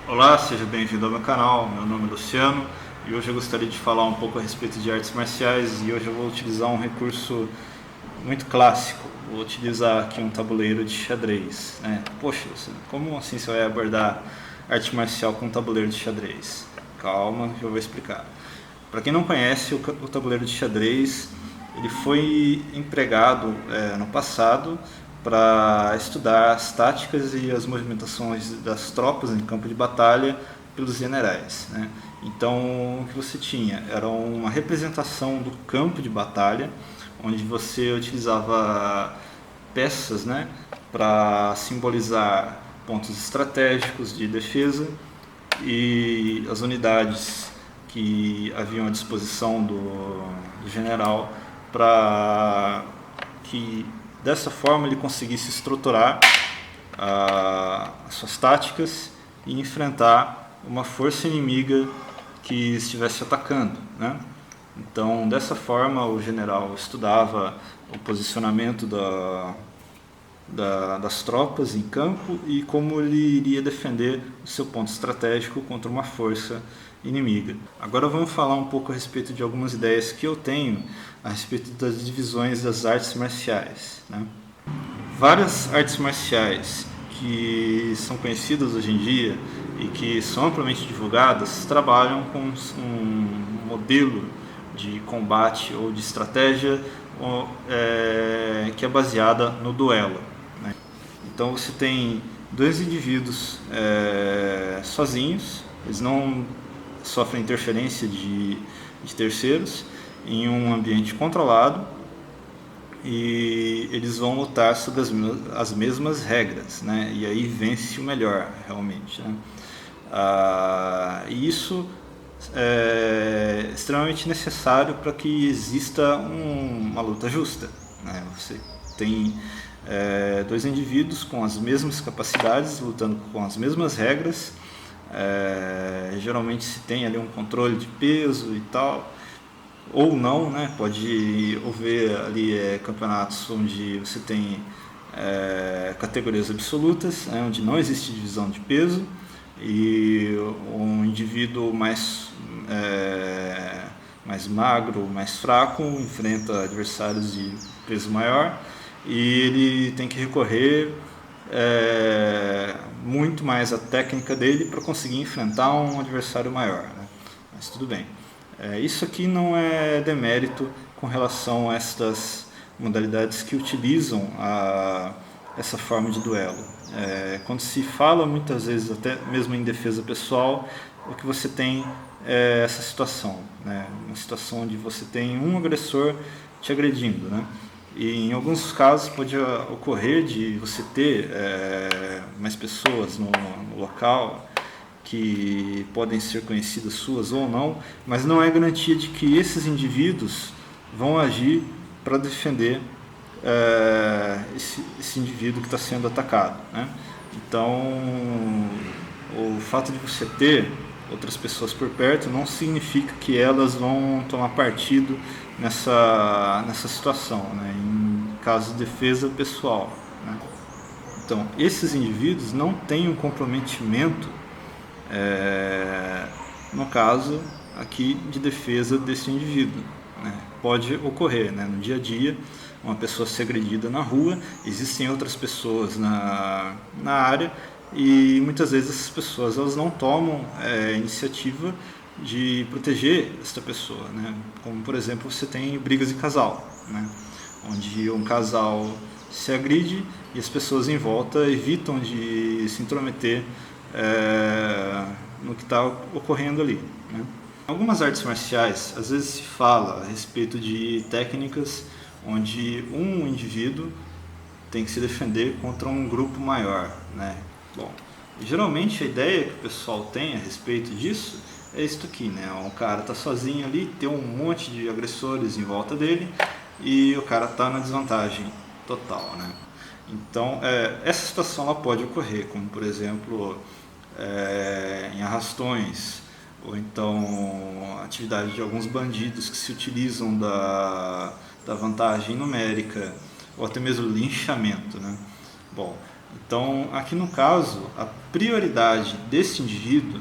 Olá, seja bem-vindo ao meu canal. Meu nome é Luciano e hoje eu gostaria de falar um pouco a respeito de artes marciais e hoje eu vou utilizar um recurso muito clássico. Vou utilizar aqui um tabuleiro de xadrez, né? Poxa, Luciano, como assim você vai abordar arte marcial com um tabuleiro de xadrez? Calma, que eu vou explicar. Para quem não conhece, o tabuleiro de xadrez ele foi empregado no passado para estudar as táticas e as movimentações das tropas em campo de batalha pelos generais, né? Então, o que você tinha era uma representação do campo de batalha, onde você utilizava peças, né, para simbolizar pontos estratégicos de defesa e as unidades que haviam à disposição do general para que dessa forma ele conseguisse estruturar as suas táticas e enfrentar uma força inimiga que estivesse atacando, né? Então, dessa forma, o general estudava o posicionamento das tropas em campo e como ele iria defender o seu ponto estratégico contra uma força inimiga. Agora vamos falar um pouco a respeito de algumas ideias que eu tenho a respeito das divisões das artes marciais, né? Várias artes marciais que são conhecidas hoje em dia e que são amplamente divulgadas trabalham com um modelo de combate ou de estratégia que é baseada no duelo, né? Então você tem dois indivíduos sozinhos, eles não sofrem interferência de terceiros, em um ambiente controlado e eles vão lutar sobre as mesmas regras, né? E aí vence o melhor, realmente, né? E isso é extremamente necessário para que exista uma luta justa, né? Você tem dois indivíduos com as mesmas capacidades, lutando com as mesmas regras. Geralmente se tem ali um controle de peso e tal, ou não, né? Pode haver ali campeonatos onde você tem categorias absolutas, né? Onde não existe divisão de peso e um indivíduo mais magro, mais fraco, enfrenta adversários de peso maior e ele tem que recorrer muito mais à técnica dele para conseguir enfrentar um adversário maior, né? Mas tudo bem. Isso aqui não é demérito com relação a estas modalidades que utilizam essa forma de duelo. Quando se fala muitas vezes até mesmo em defesa pessoal, o que você tem é essa situação, né? Uma situação onde você tem um agressor te agredindo, né? E em alguns casos pode ocorrer de você ter mais pessoas no local que podem ser conhecidas suas ou não, mas não é garantia de que esses indivíduos vão agir para defender esse indivíduo que está sendo atacado, né? Então, o fato de você ter outras pessoas por perto não significa que elas vão tomar partido nessa situação, né? Em caso de defesa pessoal, né? Então, esses indivíduos não têm um comprometimento no caso aqui de defesa desse indivíduo, né? Pode ocorrer, né, no dia a dia, uma pessoa ser agredida na rua, existem outras pessoas na área e muitas vezes essas pessoas elas não tomam iniciativa de proteger esta pessoa, né? Como por exemplo você tem brigas de casal, né? Onde um casal se agride e as pessoas em volta evitam de se intrometer no que está ocorrendo ali, né? Em algumas artes marciais, às vezes se fala a respeito de técnicas onde um indivíduo tem que se defender contra um grupo maior, né? Bom, geralmente a ideia que o pessoal tem a respeito disso é isso aqui, né? Um cara está sozinho ali, tem um monte de agressores em volta dele e o cara está na desvantagem total, né? Então, essa situação ela pode ocorrer, como por exemplo em arrastões, ou então a atividade de alguns bandidos que se utilizam da vantagem numérica, ou até mesmo linchamento, né? Bom, Então, aqui no caso, a prioridade desse indivíduo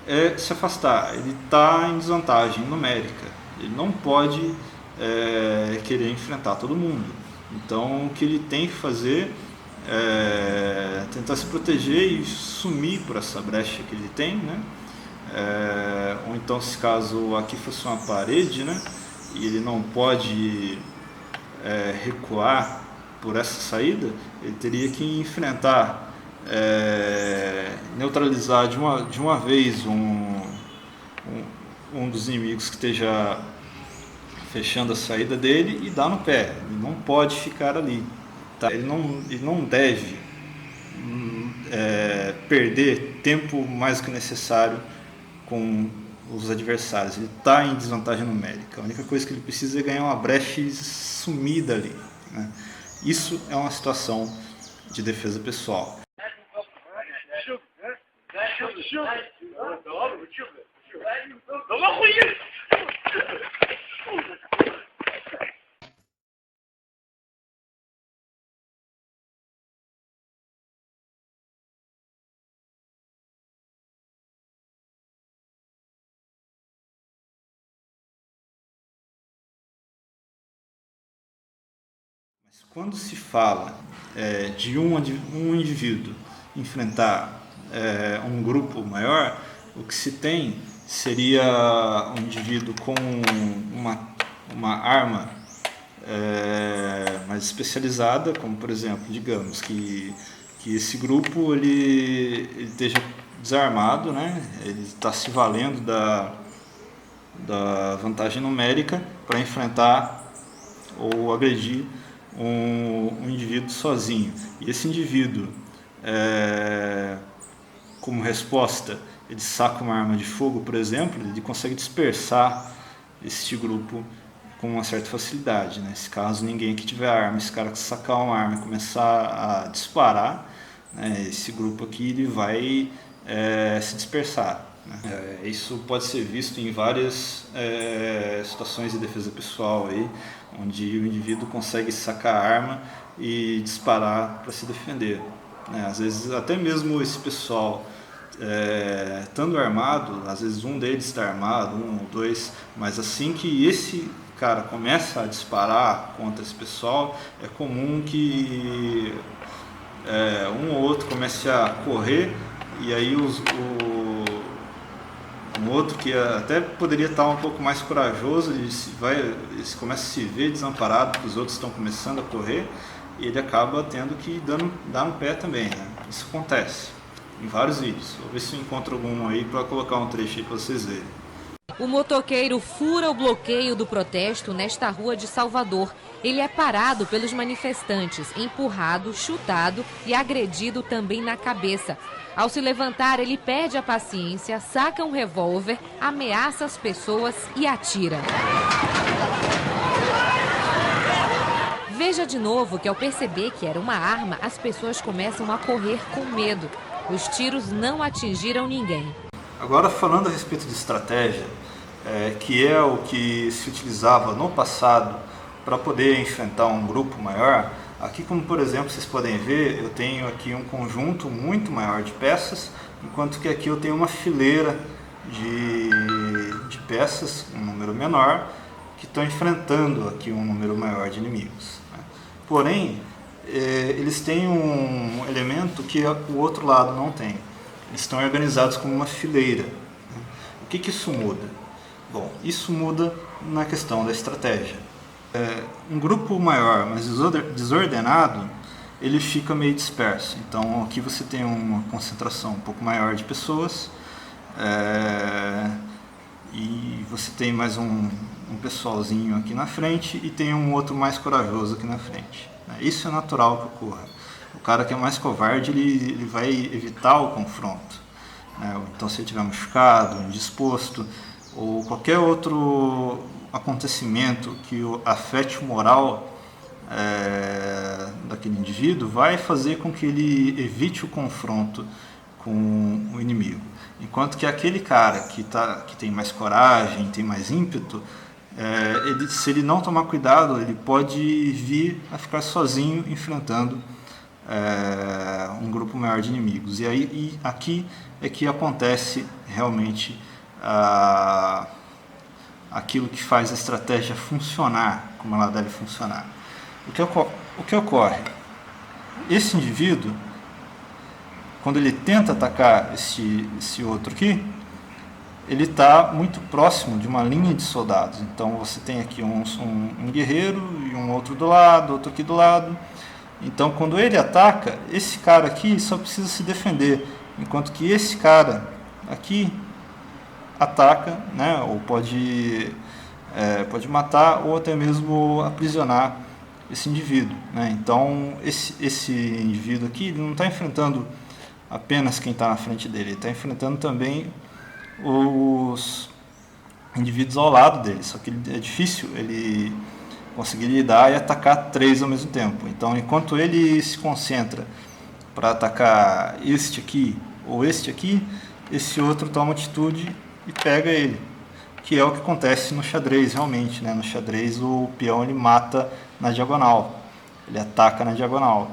é se afastar. Ele está em desvantagem numérica. Ele não pode querer enfrentar todo mundo. Então, o que ele tem que fazer é tentar se proteger e sumir por essa brecha que ele tem, né? Ou então, se caso aqui fosse uma parede, né? E ele não pode recuar por essa saída, ele teria que enfrentar, neutralizar de uma vez um dos inimigos que esteja fechando a saída dele e dar no pé. Ele não pode ficar ali. Tá? Ele não deve perder tempo mais do que necessário com os adversários. Ele está em desvantagem numérica. A única coisa que ele precisa é ganhar uma brecha e sumir dali, né? Isso é uma situação de defesa pessoal. Mas quando se fala de um indivíduo enfrentar um grupo maior, o que se tem seria um indivíduo com uma arma mais especializada, como por exemplo, digamos que esse grupo ele esteja desarmado, né? Ele está se valendo da vantagem numérica para enfrentar ou agredir um indivíduo sozinho. E esse indivíduo, como resposta, ele saca uma arma de fogo, por exemplo, ele consegue dispersar este grupo com uma certa facilidade, né? Se caso ninguém aqui tiver arma, esse cara que sacar uma arma e começar a disparar, né, esse grupo aqui ele vai se dispersar, né? Isso pode ser visto em várias situações de defesa pessoal aí, onde o indivíduo consegue sacar a arma e disparar para se defender, né? Às vezes até mesmo esse pessoal estando armado, às vezes um deles está armado, um ou dois, mas assim que esse cara começa a disparar contra esse pessoal, é comum que um ou outro comece a correr e aí um outro que até poderia estar um pouco mais corajoso, ele começa a se ver desamparado, porque os outros estão começando a correr, e ele acaba tendo que dar no pé também, né? Isso acontece em vários vídeos. Vou ver se eu encontro algum aí para colocar um trecho aí para vocês verem. O motoqueiro fura o bloqueio do protesto nesta rua de Salvador. Ele é parado pelos manifestantes, empurrado, chutado e agredido também na cabeça. Ao se levantar, ele perde a paciência, saca um revólver, ameaça as pessoas e atira. Veja de novo que ao perceber que era uma arma, as pessoas começam a correr com medo. Os tiros não atingiram ninguém. Agora, falando a respeito de estratégia, que é o que se utilizava no passado para poder enfrentar um grupo maior, aqui como por exemplo vocês podem ver, eu tenho aqui um conjunto muito maior de peças, enquanto que aqui eu tenho uma fileira de peças, um número menor, que estão enfrentando aqui um número maior de inimigos, né? Porém, eles têm um elemento que o outro lado não tem. Eles estão organizados como uma fileira. O que isso muda? Bom, isso muda na questão da estratégia. Um grupo maior, mas desordenado, ele fica meio disperso. Então aqui você tem uma concentração um pouco maior de pessoas, e você tem mais um pessoalzinho aqui na frente e tem um outro mais corajoso aqui na frente. Isso é natural que ocorra. O cara que é mais covarde, ele vai evitar o confronto, né? Então, se ele estiver machucado, indisposto, ou qualquer outro acontecimento que afete o moral daquele indivíduo, vai fazer com que ele evite o confronto com o inimigo. Enquanto que aquele cara que tem mais coragem, tem mais ímpeto, se ele não tomar cuidado, ele pode vir a ficar sozinho enfrentando um grupo maior de inimigos. E aqui é que acontece realmente aquilo que faz a estratégia funcionar como ela deve funcionar. O que ocorre? Esse indivíduo, quando ele tenta atacar esse outro aqui, ele está muito próximo de uma linha de soldados. Então você tem aqui um guerreiro e um outro do lado, outro aqui do lado. Então quando ele ataca, esse cara aqui só precisa se defender, enquanto que esse cara aqui ataca, né, ou pode matar ou até mesmo aprisionar esse indivíduo, né? Então esse indivíduo aqui, ele não está enfrentando apenas quem está na frente dele, ele está enfrentando também os indivíduos ao lado dele, só que é difícil ele conseguir lidar e atacar 3 ao mesmo tempo. Então enquanto ele se concentra para atacar este aqui ou este aqui, esse outro toma atitude e pega ele, que é o que acontece no xadrez realmente, né? No xadrez o peão ele mata na diagonal, ele ataca na diagonal,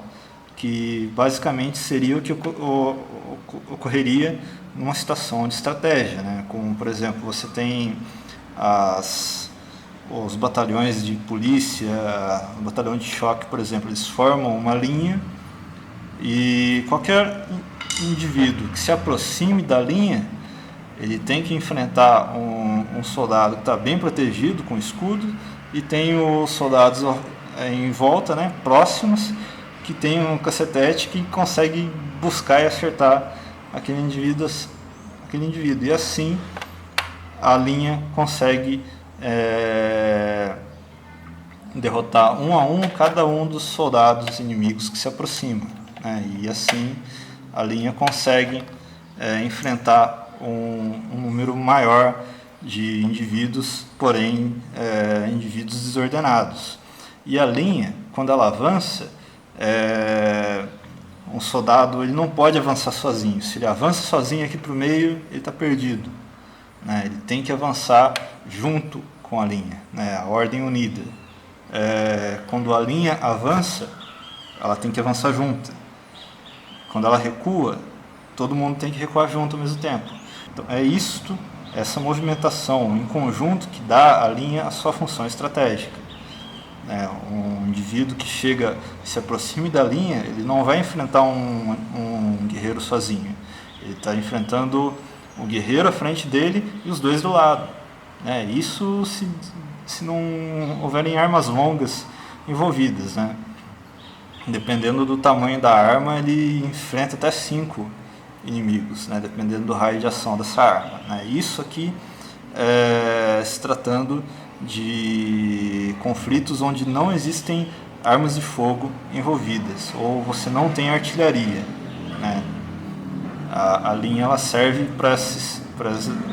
que basicamente seria o que ocorreria numa situação de estratégia, né? Como por exemplo, você tem os batalhões de polícia, o batalhão de choque, por exemplo, eles formam uma linha e qualquer indivíduo que se aproxime da linha, ele tem que enfrentar um soldado que está bem protegido com escudo, e tem os soldados em volta, né, próximos, que tem um cacetete que consegue buscar e acertar aquele indivíduo. E assim a linha consegue derrotar 1 a 1 cada um dos soldados inimigos que se aproximam, né? E assim a linha consegue enfrentar um número maior de indivíduos, porém indivíduos desordenados. E a linha, quando ela avança, um soldado ele não pode avançar sozinho. Se ele avança sozinho aqui para o meio, ele está perdido, né? Ele tem que avançar junto com a linha, né? A ordem unida. Quando a linha avança, ela tem que avançar junto. Quando ela recua, todo mundo tem que recuar junto ao mesmo tempo. Então é isto, essa movimentação em conjunto que dá à linha a sua função estratégica. Um indivíduo que chega, se aproxime da linha, ele não vai enfrentar um guerreiro sozinho. Ele está enfrentando o guerreiro à frente dele e os dois do lado. Isso se não houverem armas longas envolvidas, né? Dependendo do tamanho da arma, ele enfrenta até 5 inimigos, né? Dependendo do raio de ação dessa arma, né? Isso aqui se tratando de conflitos onde não existem armas de fogo envolvidas, ou você não tem artilharia, né? A linha ela serve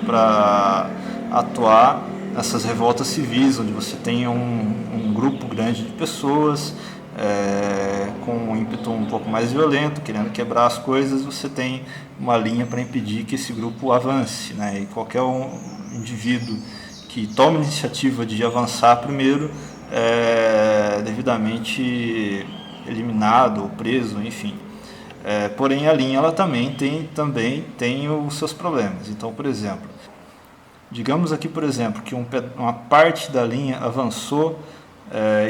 para atuar nessas revoltas civis, onde você tem um grupo grande de pessoas com um ímpeto um pouco mais violento, querendo quebrar as coisas. Você tem uma linha para impedir que esse grupo avance, né? E qualquer indivíduo que toma a iniciativa de avançar primeiro é devidamente eliminado ou preso, enfim. Porém a linha ela também tem os seus problemas. Então, por exemplo, digamos aqui, por exemplo, que uma parte da linha avançou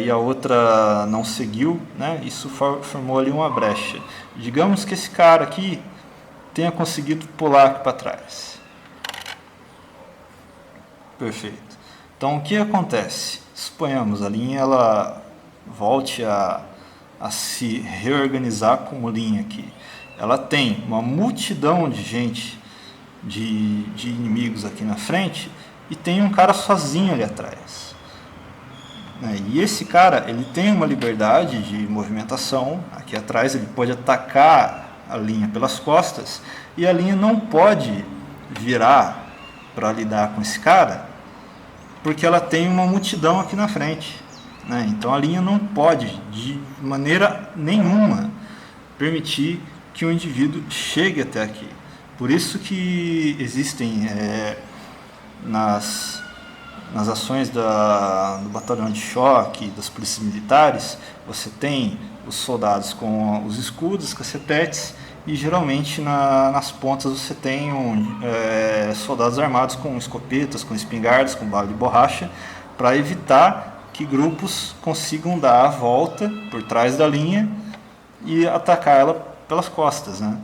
e a outra não seguiu, né? Isso formou ali uma brecha. Digamos que esse cara aqui tenha conseguido pular aqui para trás. Perfeito. Então o que acontece? Suponhamos a linha ela volte a se reorganizar como linha aqui. Ela tem uma multidão de gente, de inimigos aqui na frente, e tem um cara sozinho ali atrás. E esse cara ele tem uma liberdade de movimentação. Aqui atrás ele pode atacar a linha pelas costas, e a linha não pode virar para lidar com esse cara, porque ela tem uma multidão aqui na frente, né? Então a linha não pode de maneira nenhuma permitir que o indivíduo chegue até aqui. Por isso que existem nas ações do batalhão de choque, das polícias militares, você tem os soldados com os escudos, cacetetes, e geralmente nas pontas você tem soldados armados com escopetas, com espingardas, com bala de borracha, para evitar que grupos consigam dar a volta por trás da linha e atacar ela pelas costas, né?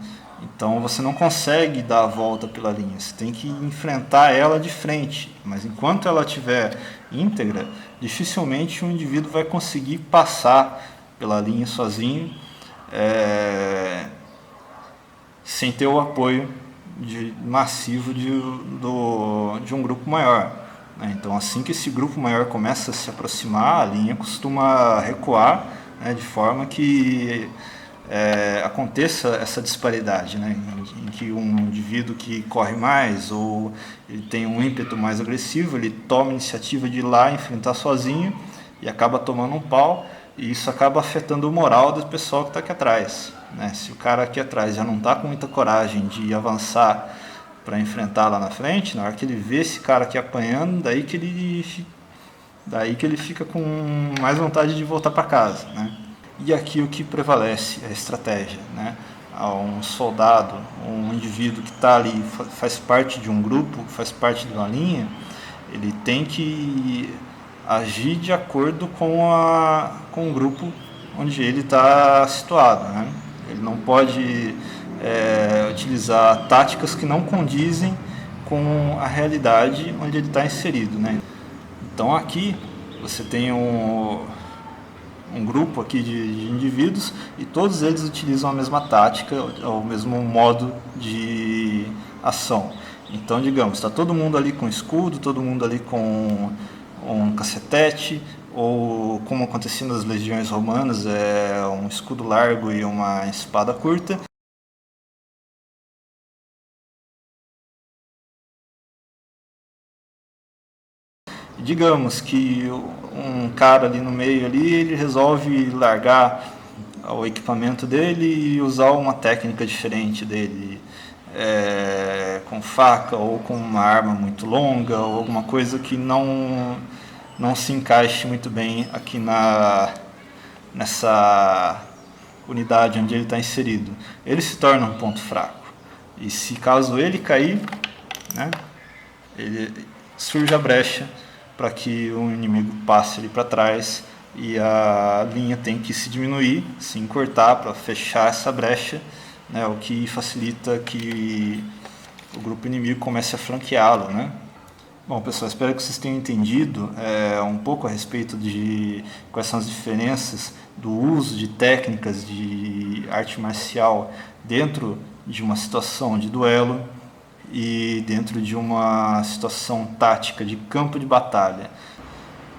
Então você não consegue dar a volta pela linha, você tem que enfrentar ela de frente, mas enquanto ela estiver íntegra, dificilmente um indivíduo vai conseguir passar pela linha sozinho, sem ter o apoio massivo de um grupo maior, né? Então assim que esse grupo maior começa a se aproximar, a linha costuma recuar, né, de forma que aconteça essa disparidade, né, em que um indivíduo que corre mais ou ele tem um ímpeto mais agressivo, ele toma a iniciativa de ir lá enfrentar sozinho e acaba tomando um pau, e isso acaba afetando o moral do pessoal que está aqui atrás, né? Se o cara aqui atrás já não está com muita coragem de avançar para enfrentar lá na frente, na hora que ele vê esse cara aqui apanhando, daí que ele fica com mais vontade de voltar para casa, né? E aqui o que prevalece é a estratégia, né? Um soldado, um indivíduo que está ali, faz parte de um grupo, faz parte de uma linha, ele tem que agir de acordo com o grupo onde ele está situado, né? Ele não pode utilizar táticas que não condizem com a realidade onde ele está inserido, né? Então aqui você tem um grupo aqui de indivíduos e todos eles utilizam a mesma tática, o mesmo modo de ação. Então, digamos, está todo mundo ali com escudo, todo mundo ali com um cacetete, ou como acontecia nas legiões romanas, um escudo largo e uma espada curta. Digamos que um cara ali no meio ali, ele resolve largar o equipamento dele e usar uma técnica diferente dele, com faca ou com uma arma muito longa ou alguma coisa que não se encaixe muito bem aqui nessa unidade onde ele está inserido. Ele se torna um ponto fraco, e se caso ele cair, né, surge a brecha para que o inimigo passe ali para trás, e a linha tem que se diminuir, se encurtar para fechar essa brecha, né, o que facilita que o grupo inimigo comece a flanqueá-lo, né? Bom, pessoal, espero que vocês tenham entendido um pouco a respeito de quais são as diferenças do uso de técnicas de arte marcial dentro de uma situação de duelo e dentro de uma situação tática de campo de batalha.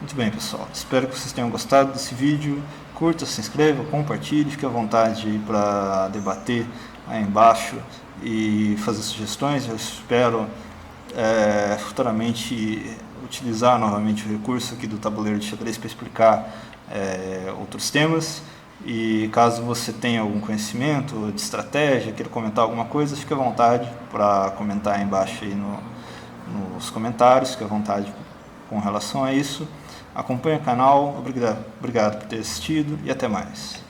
Muito bem, pessoal, espero que vocês tenham gostado desse vídeo. Curta, se inscreva, compartilhe, fique à vontade para debater aí embaixo e fazer sugestões. Eu espero futuramente utilizar novamente o recurso aqui do tabuleiro de xadrez para explicar outros temas. E caso você tenha algum conhecimento de estratégia, queira comentar alguma coisa, fique à vontade para comentar aí embaixo aí nos comentários, fique à vontade com relação a isso. Acompanhe o canal, obrigado por ter assistido e até mais.